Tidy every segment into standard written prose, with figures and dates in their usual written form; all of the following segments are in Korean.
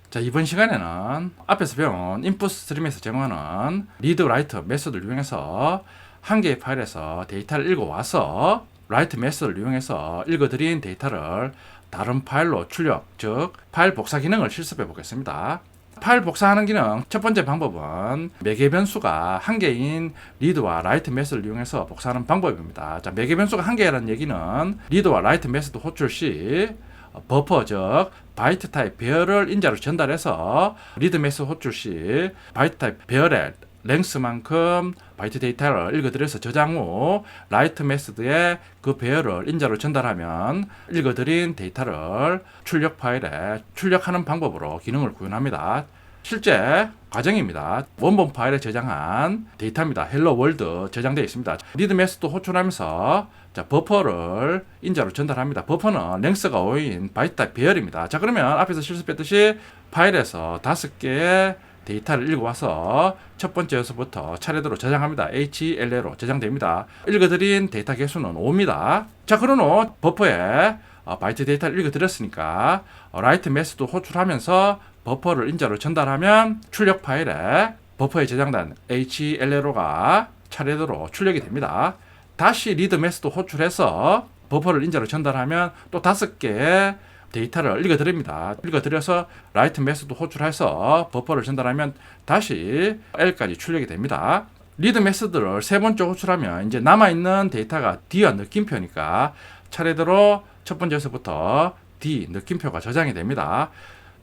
자, 이번 시간에는 앞에서 배운 인풋 스트림에서 제공하는 리드 라이트 메소드를 이용해서 한 개의 파일에서 데이터를 읽어와서 라이트 메소드를 이용해서 읽어드린 데이터를 다른 파일로 출력, 즉 파일 복사 기능을 실습해 보겠습니다. 파일 복사하는 기능 첫 번째 방법은 매개 변수가 한 개인 리드와 라이트 메소드를 이용해서 복사하는 방법입니다. 자, 매개 변수가 한 개라는 얘기는 리드와 라이트 메소드 호출 시 버퍼, 즉 바이트 타입 배열을 인자로 전달해서 리드 메소드 호출 시 바이트 타입 배열의 랭스만큼 바이트 데이터를 읽어들여서 저장 후 라이트 메소드에 그 배열을 인자로 전달하면 읽어들인 데이터를 출력 파일에 출력하는 방법으로 기능을 구현합니다. 실제 과정입니다. 원본 파일에 저장한 데이터입니다. 헬로 월드 저장되어 있습니다. 리드 메소드 호출하면서 버퍼를 인자로 전달합니다. 버퍼는 랭스가 5인 바이트 타입 배열입니다. 자, 그러면 앞에서 실습했듯이 파일에서 5개의 데이터를 읽어와서 첫 번째 요소부터 차례대로 저장합니다. HLA로 저장됩니다. 읽어드린 데이터 개수는 5입니다. 자, 그런 후 버퍼에 바이트 데이터를 읽어드렸으니까 라이트 메소드 호출하면서 버퍼를 인자로 전달하면 출력 파일에 버퍼에 저장된 HLA로가 차례대로 출력이 됩니다. 다시 리드 메소드 호출해서 버퍼를 인자로 전달하면 또 5개의 데이터를 읽어드립니다. 읽어드려서 라이트 메소드 호출해서 버퍼를 전달하면 다시 L까지 출력이 됩니다. 리드 메소드를 세 번째 호출하면 이제 남아있는 데이터가 D와 느낌표니까 차례대로 첫 번째에서부터 D 느낌표가 저장이 됩니다.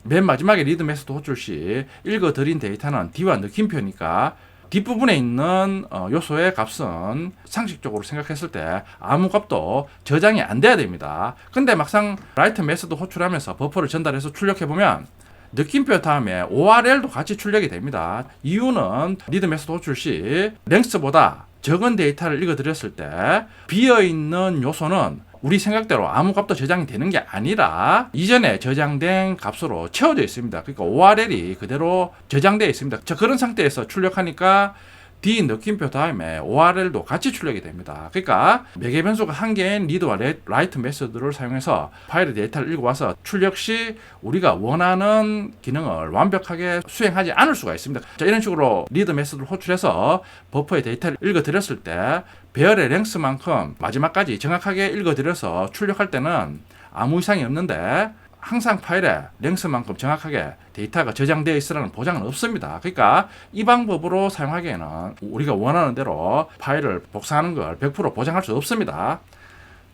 맨 마지막에 리드 메소드 호출 시 읽어드린 데이터는 D와 느낌표니까 뒷부분에 있는 요소의 값은 상식적으로 생각했을 때 아무 값도 저장이 안 돼야 됩니다. 근데 막상 라이트 메소드 호출하면서 버퍼를 전달해서 출력해보면 느낌표 다음에 ORL도 같이 출력이 됩니다. 이유는 리드 메소드 호출 시 랭스보다 적은 데이터를 읽어드렸을 때 비어있는 요소는 우리 생각대로 아무 값도 저장이 되는 게 아니라 이전에 저장된 값으로 채워져 있습니다. 그러니까 ORL이 그대로 저장되어 있습니다. 자, 그런 상태에서 출력하니까 D 느낌표 다음에 ORL도 같이 출력이 됩니다. 그러니까 매개 변수가 한 개인 리드와 라이트 메소드를 사용해서 파일의 데이터를 읽어와서 출력 시 우리가 원하는 기능을 완벽하게 수행하지 않을 수가 있습니다. 자, 이런 식으로 리드 메소드를 호출해서 버퍼의 데이터를 읽어드렸을 때 배열의 랭스만큼 마지막까지 정확하게 읽어드려서 출력할 때는 아무 이상이 없는데 항상 파일에 랭스만큼 정확하게 데이터가 저장되어 있으라는 보장은 없습니다. 그러니까 이 방법으로 사용하기에는 우리가 원하는 대로 파일을 복사하는 걸 100% 보장할 수 없습니다.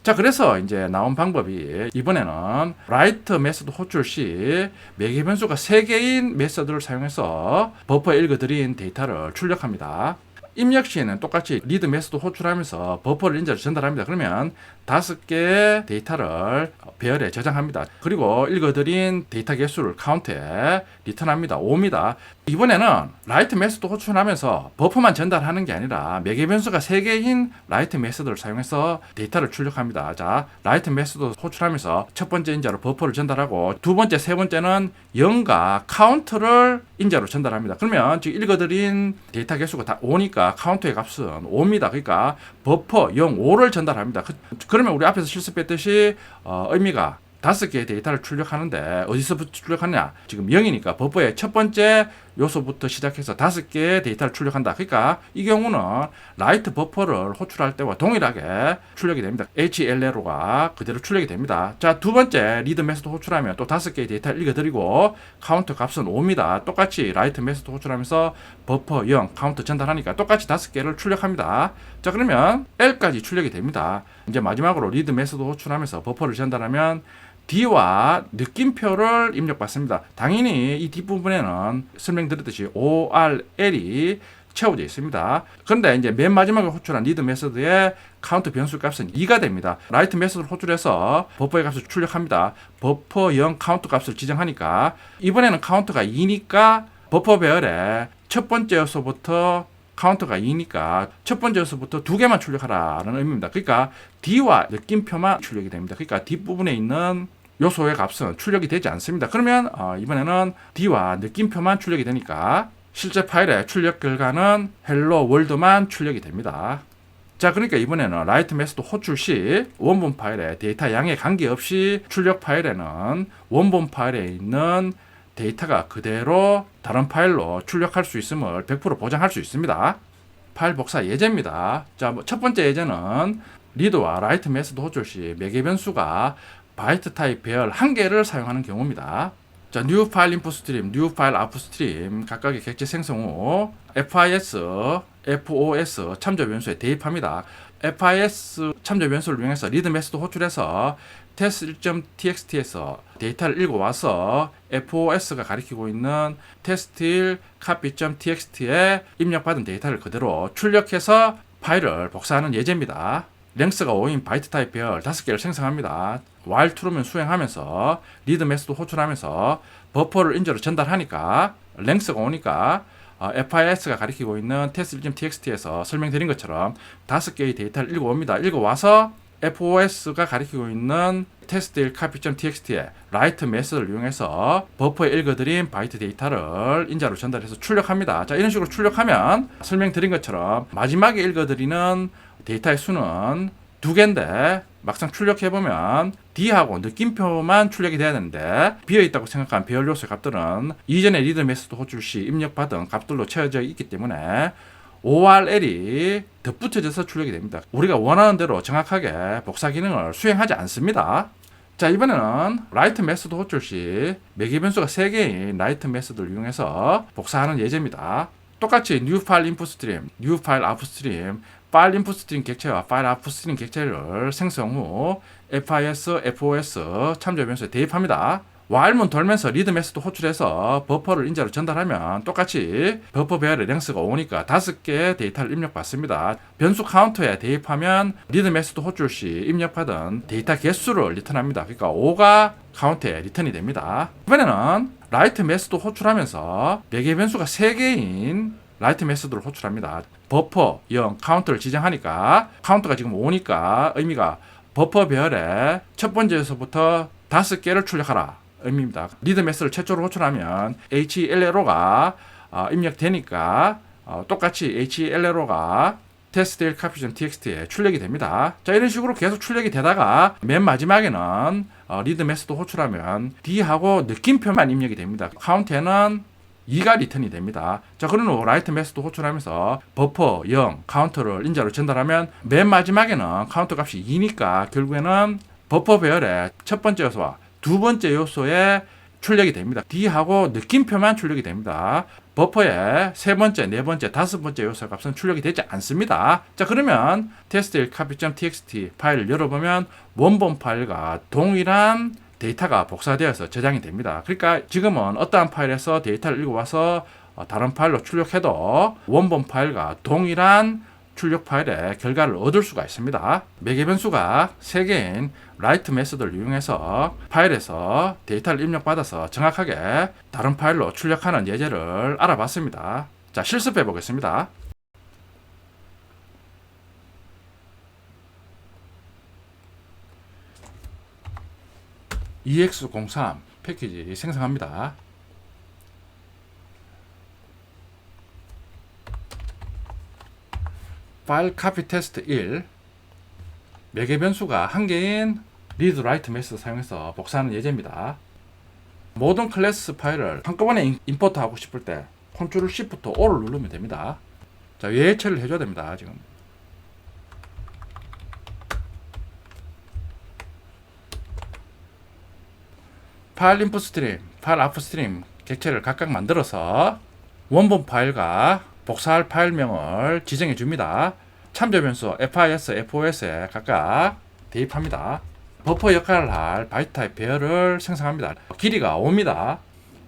자, 그래서 이제 나온 방법이 이번에는 라이트 메소드 호출 시 매개 변수가 3개인 메소드를 사용해서 버퍼에 읽어드린 데이터를 출력합니다. 입력 시에는 똑같이 리드 메소드 호출하면서 버퍼를 인자로 전달합니다. 그러면 5개의 데이터를 배열에 저장합니다. 그리고 읽어드린 데이터 개수를 카운트에 리턴합니다. 5입니다. 이번에는 라이트 메소드 호출하면서 버퍼만 전달하는 게 아니라 매개 변수가 3개인 라이트 메소드를 사용해서 데이터를 출력합니다. 자, 라이트 메소드 호출하면서 첫 번째 인자로 버퍼를 전달하고 두 번째, 세 번째는 0과 카운트를 인자로 전달합니다. 그러면 지금 읽어드린 데이터 개수가 다 5니까 카운트의 값은 5입니다. 그러니까 버퍼 0, 5를 전달합니다. 그러면 우리 앞에서 실습했듯이 의미가 5개의 데이터를 출력하는데 어디서부터 출력하느냐? 지금 0이니까 버퍼의 첫 번째 요소부터 시작해서 5개의 데이터를 출력한다. 그러니까 이 경우는 라이트 버퍼를 호출할 때와 동일하게 출력이 됩니다. HLA로가 그대로 출력이 됩니다. 자, 두 번째 리드 메소드 호출하면 또 5개의 데이터를 읽어드리고 카운트 값은 5입니다. 똑같이 라이트 메소드 호출하면서 버퍼 0, 카운트 전달하니까 똑같이 5개를 출력합니다. 자, 그러면 L까지 출력이 됩니다. 이제 마지막으로 리드 메소드 호출하면서 버퍼를 전달하면 D와 느낌표를 입력받습니다. 당연히 이 뒷부분에는 설명드렸듯이 ORL이 채워져 있습니다. 그런데 이제 맨 마지막에 호출한 리드 메소드의 카운트 변수 값은 2가 됩니다. 라이트 메소드를 호출해서 버퍼의 값을 출력합니다. 버퍼 0 카운트 값을 지정하니까 이번에는 카운트가 2니까 버퍼 배열의 첫 번째 요소부터 카운트가 2니까 첫 번째 요소부터 2개만 출력하라는 의미입니다. 그러니까 D와 느낌표만 출력이 됩니다. 그러니까 뒷부분에 있는 요소의 값은 출력이 되지 않습니다. 그러면 이번에는 D와 느낌표만 출력이 되니까 실제 파일의 출력 결과는 헬로 월드만 출력이 됩니다. 자, 그러니까 이번에는 라이트 메소드 호출 시 원본 파일의 데이터 양에 관계없이 출력 파일에는 원본 파일에 있는 데이터가 그대로 다른 파일로 출력할 수 있음을 100% 보장할 수 있습니다. 파일 복사 예제입니다. 자, 첫 번째 예제는 리드와 라이트 메소드 호출 시 매개 변수가 바이트 타입 배열 1개를 사용하는 경우입니다. 자, new 파일 인풋 스트림, new 파일 아웃풋 스트림 각각의 객체 생성 후 FIS, FOS 참조 변수에 대입합니다. FIS 참조 변수를 이용해서 리드 메소드 호출해서 test1.txt에서 데이터를 읽어와서 FOS가 가리키고 있는 test1 copy.txt에 입력받은 데이터를 그대로 출력해서 파일을 복사하는 예제입니다. 랭스가 5인 바이트 타입 배열 5개를 생성합니다. while true면 수행하면서 리드 메소드 호출하면서 버퍼를 인저로 전달하니까 랭스가 오니까 FIS가 가리키고 있는 test1.txt에서 설명드린 것처럼 5개의 데이터를 읽어옵니다. 읽어와서 FOS가 가리키고 있는 test1 copy.txt에 write 메소드를 이용해서 버퍼에 읽어드린 바이트 데이터를 인자로 전달해서 출력합니다. 자, 이런 식으로 출력하면 설명드린 것처럼 마지막에 읽어드리는 데이터의 수는 2개인데 막상 출력해보면 D하고 느낌표만 출력이 돼야 되는데 비어있다고 생각한 배열 요소의 값들은 이전에 리드 메소드 호출 시 입력받은 값들로 채워져 있기 때문에 ORL이 덧붙여져서 출력이 됩니다. 우리가 원하는 대로 정확하게 복사 기능을 수행하지 않습니다. 자, 이번에는 write 메소드 호출 시 매개 변수가 3개인 write 메소드를 이용해서 복사하는 예제입니다. 똑같이 new file input stream, new file output stream, 파일 인풋 스트링 객체와 파일 아웃풋 스트링 객체를 생성 후 FIS, FOS 참조 변수에 대입합니다. while문 돌면서 리드 메소드 호출해서 버퍼를 인자로 전달하면 똑같이 버퍼 배열의 랭스가 5니까 5개의 데이터를 입력받습니다. 변수 카운터에 대입하면 리드 메소드 호출 시 입력받은 데이터 개수를 리턴합니다. 그러니까 5가 카운트에 리턴이 됩니다. 이번에는 write 메소드 호출하면서 매개 변수가 3개인 write 메소드를 호출합니다. 버퍼 0 카운트를 지정하니까 카운트가 지금 5니까 의미가 버퍼 배열의 첫 번째에서부터 5개를 출력하라 의미입니다. 리드 메소드를 최초로 호출하면 HLLO가 입력되니까 똑같이 HLLO가 test1 copy.txt에 출력이 됩니다. 자, 이런 식으로 계속 출력이 되다가 맨 마지막에는 리드 메소드 호출하면 D하고 느낌표만 입력이 됩니다. 카운트에는 2가 리턴이 됩니다. 자, 그런 후 write 메소드 호출하면서 버퍼 0 카운터를 인자로 전달하면 맨 마지막에는 카운터 값이 2니까 결국에는 버퍼 배열의 첫 번째 요소와 두 번째 요소에 출력이 됩니다. D하고 느낌표만 출력이 됩니다. 버퍼의 세 번째, 네 번째, 다섯 번째 요소 값은 출력이 되지 않습니다. 자, 그러면 test1 copy.txt 파일을 열어보면 원본 파일과 동일한 데이터가 복사되어서 저장이 됩니다. 그러니까 지금은 어떠한 파일에서 데이터를 읽어와서 다른 파일로 출력해도 원본 파일과 동일한 출력 파일의 결과를 얻을 수가 있습니다. 매개 변수가 3개인 write 메소드를 이용해서 파일에서 데이터를 입력받아서 정확하게 다른 파일로 출력하는 예제를 알아봤습니다. 자, 실습해 보겠습니다. EX03 패키지 생성합니다. 파일 카피 테스트 1 매개 변수가 1개인 read write 메소드 사용해서 복사하는 예제입니다. 모든 클래스 파일을 한꺼번에 임포트 하고 싶을 때 Ctrl Shift O를 누르면 됩니다. 자, 예외 처리를 해줘야 됩니다. 지금 파일 인풋 스트림, 파일 아웃풋 스트림 객체를 각각 만들어서 원본 파일과 복사할 파일명을 지정해 줍니다. 참조 변수 FIS, FOS에 각각 대입합니다. 버퍼 역할을 할 바이트 타입 배열을 생성합니다. 길이가 5입니다.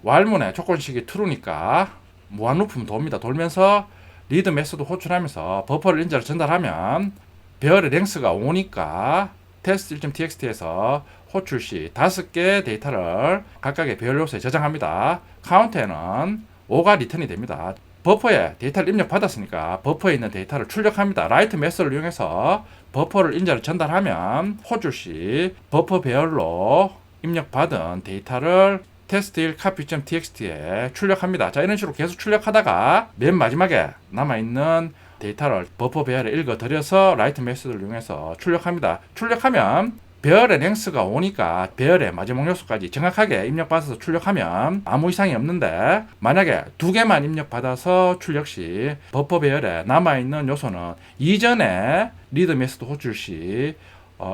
while문의 조건식이 true니까 무한루프면 돕니다. 돌면서 리드 메소드 호출하면서 버퍼를 인자로 전달하면 배열의 랭스가 5니까 test1.txt에서 호출 시 5개 데이터를 각각의 배열 요소에 저장합니다. 카운트에는 5가 리턴이 됩니다. 버퍼에 데이터를 입력받았으니까 버퍼에 있는 데이터를 출력합니다. write 메소드를 이용해서 버퍼를 인자로 전달하면 호출 시 버퍼 배열로 입력받은 데이터를 test1 copy.txt에 출력합니다. 자, 이런 식으로 계속 출력하다가 맨 마지막에 남아있는 데이터를 버퍼 배열에 읽어드려서 write 메소드를 이용해서 출력합니다. 출력하면 배열의 랭스가 오니까 배열의 마지막 요소까지 정확하게 입력받아서 출력하면 아무 이상이 없는데, 만약에 두 개만 입력받아서 출력 시 버퍼 배열에 남아있는 요소는 이전에 리드 메소드 호출 시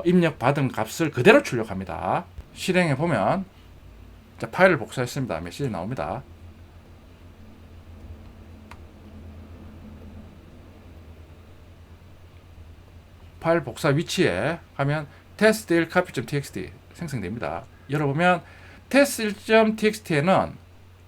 입력받은 값을 그대로 출력합니다. 실행해 보면 파일을 복사했습니다. 메시지 나옵니다. 파일 복사 위치에 하면 test1copy.txt 생성됩니다. 열어보면 test1.txt에는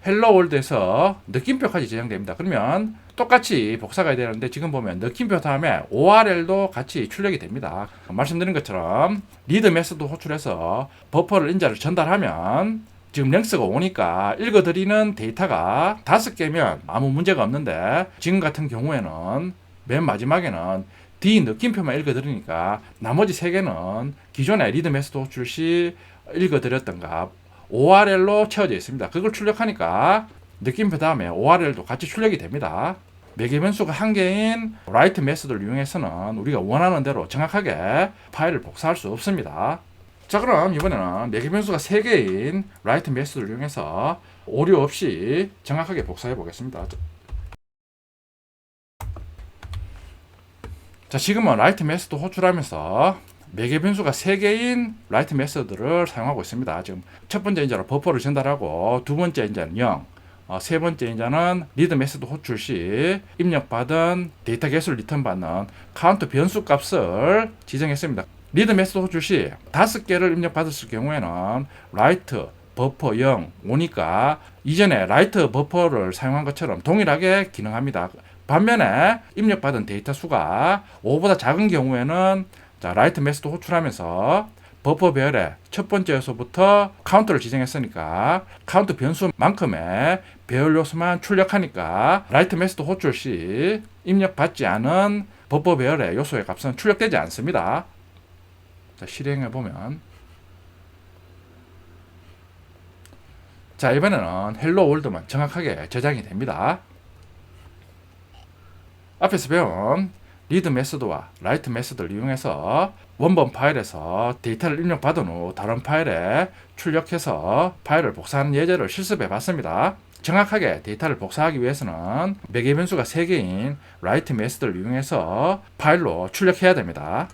헬로 월드에서 느낌표까지 저장됩니다. 그러면 똑같이 복사가 되는데 지금 보면 느낌표 다음에 ORL도 같이 출력이 됩니다. 말씀드린 것처럼 리드 메소드 호출해서 버퍼를 인자를 전달하면 지금 랭스가 오니까 읽어드리는 데이터가 5개면 아무 문제가 없는데, 지금 같은 경우에는 맨 마지막에는 D 느낌표만 읽어드리니까 나머지 3개는 기존의 리드 메소드 호출 시 읽어드렸던 값 ORL로 채워져 있습니다. 그걸 출력하니까 느낌표 다음에 ORL도 같이 출력이 됩니다. 매개 변수가 1개인 write 메소드를 이용해서는 우리가 원하는 대로 정확하게 파일을 복사할 수 없습니다. 자, 그럼 이번에는 매개 변수가 3개인 write 메소드를 이용해서 오류 없이 정확하게 복사해 보겠습니다. 자, 지금은 write 메소드 호출하면서 매개 변수가 3개인 write 메소드를 사용하고 있습니다. 지금 첫 번째 인자로 버퍼를 전달하고, 두 번째 인자는 0, 세 번째 인자는 리드 메소드 호출 시 입력받은 데이터 개수를 리턴받는 카운트 변수 값을 지정했습니다. 리드 메소드 호출 시 5개를 입력받았을 경우에는 write 버퍼 0 오니까 이전에 write 버퍼를 사용한 것처럼 동일하게 기능합니다. 반면에 입력받은 데이터 수가 5보다 작은 경우에는 write 메소드 호출하면서 버퍼 배열의 첫 번째 요소부터 카운트를 지정했으니까 카운트 변수만큼의 배열 요소만 출력하니까 write 메소드 호출 시 입력받지 않은 버퍼 배열의 요소의 값은 출력되지 않습니다. 자, 실행해 보면, 자, 이번에는 헬로 월드만 정확하게 저장이 됩니다. 앞에서 배운 리드 메소드와 라이트 메소드를 이용해서 원본 파일에서 데이터를 입력받은 후 다른 파일에 출력해서 파일을 복사하는 예제를 실습해 봤습니다. 정확하게 데이터를 복사하기 위해서는 매개 변수가 3개인 write 메소드를 이용해서 파일로 출력해야 됩니다.